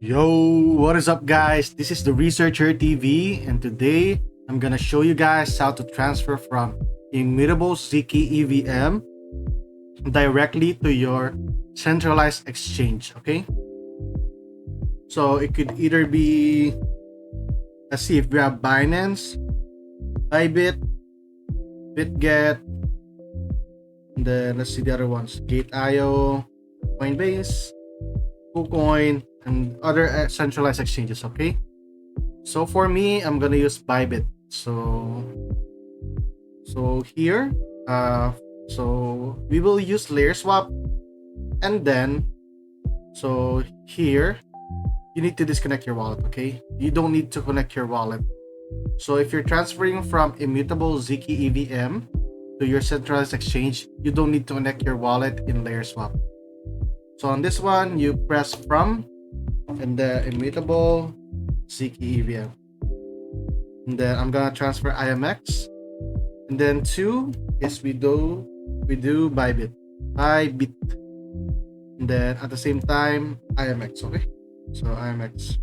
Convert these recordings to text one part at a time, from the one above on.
Yo, what is up guys? This is the Researcher TV and today I'm gonna show you guys how to transfer from Immutable Zkevm directly to your centralized exchange, okay? So it could either be, let's see if we have Binance, Bybit, BitGet, and then let's see the other ones, Gate.io, Coinbase, KuCoin, and other centralized exchanges, okay? So for me, I'm gonna use Bybit. So here, so we will use LayerSwap, and then so here you need to disconnect your wallet, okay? You don't need to connect your wallet. So if you're transferring from Immutable Zkevm to your centralized exchange, you don't need to connect your wallet in LayerSwap. So on this one, you press from and the Immutable Zkevm, and then I'm gonna transfer IMX, and then 2 is we do Bybit, and then at the same time IMX, okay? So IMX.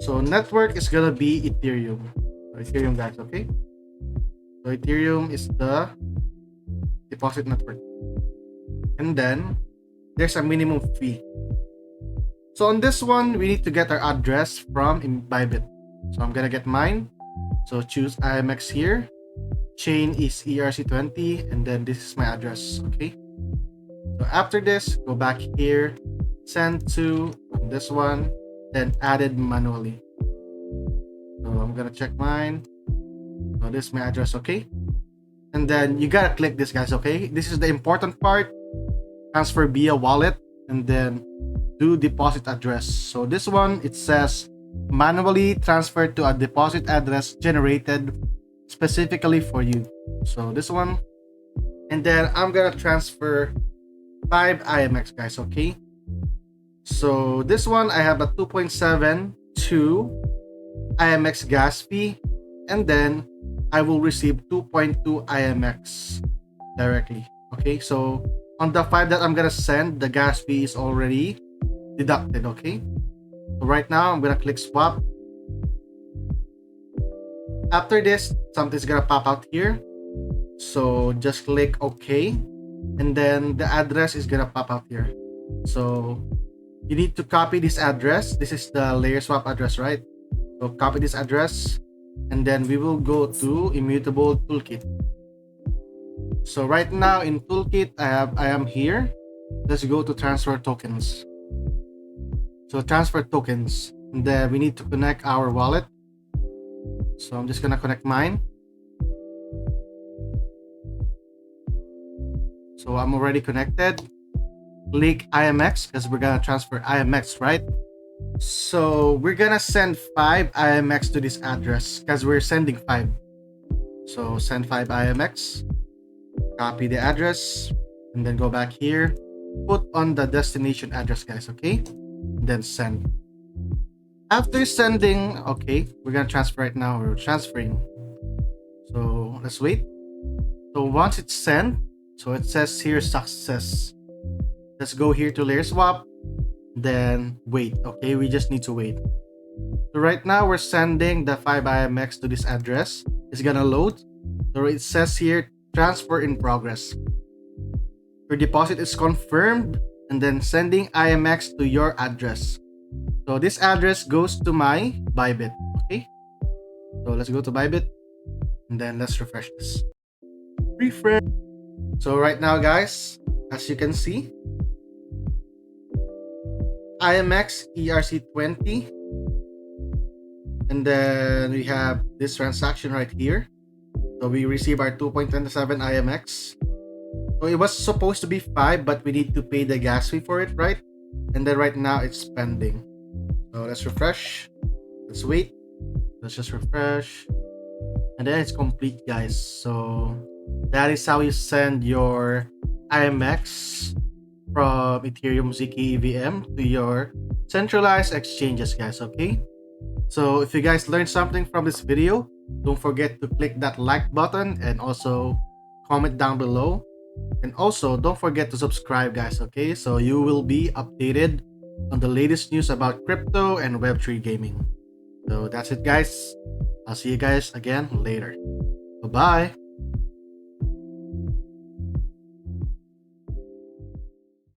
So network is gonna be Ethereum. So Ethereum guys, okay? So Ethereum is the deposit network, and then there's a minimum fee. So on this one, we need to get our address from Bybit. So I'm gonna get mine. So choose IMX here. Chain is ERC20, and then this is my address, okay? So after this, go back here, send to this one, then added manually. So I'm gonna check mine. So this is my address, okay? And then you gotta click this, guys, okay? This is the important part. Transfer via wallet, and then do deposit address. So this one, it says manually transfer to a deposit address generated specifically for you. So this one, and then I'm gonna transfer 5 IMX, guys, okay? So this one, I have a 2.72 IMX gas fee, and then I will receive 2.2 IMX directly, okay? So on the 5 that I'm gonna send, the gas fee is already deducted, okay? So right now I'm gonna click swap. After this, something's gonna pop out here, so just click OK, and then the address is gonna pop out here. So you need to copy this address. This is the LayerSwap address, right? So copy this address, and then we will go to Immutable Toolkit. So right now in Toolkit, I am here. Let's go to transfer tokens. So transfer tokens, and then we need to connect our wallet. So I'm just gonna connect mine. So I'm already connected. Click IMX because we're gonna transfer IMX, right? So we're gonna send 5 IMX to this address because we're sending 5. So send 5 IMX. Copy the address, and then go back here, put on the destination address, guys, okay? Then send. After sending, okay, we're gonna transfer right now. We're transferring. So let's wait. So once it's sent, so it says here success. Let's go here to LayerSwap, then wait, okay? We just need to wait. So right now we're sending the 5 IMX to this address. It's gonna load. So it says here transfer in progress. Your deposit is confirmed, and then sending IMX to your address. So this address goes to my Bybit, okay? So let's go to Bybit, and then let's refresh this. Refresh. So right now, guys, as you can see, IMX ERC20, and then we have this transaction right here. So we receive our 2.27 IMX. So it was supposed to be 5, but we need to pay the gas fee for it, right? And then right now it's pending. So let's refresh. Let's wait. Let's just refresh. And then it's complete, guys. So that is how you send your IMX from Ethereum Zkevm to your centralized exchanges, guys, okay? So if you guys learned something from this video, don't forget to click that like button and also comment down below. And also don't forget to subscribe, guys, okay? So you will be updated on the latest news about crypto and Web3 gaming. So that's it, guys. I'll see you guys again later. Bye bye.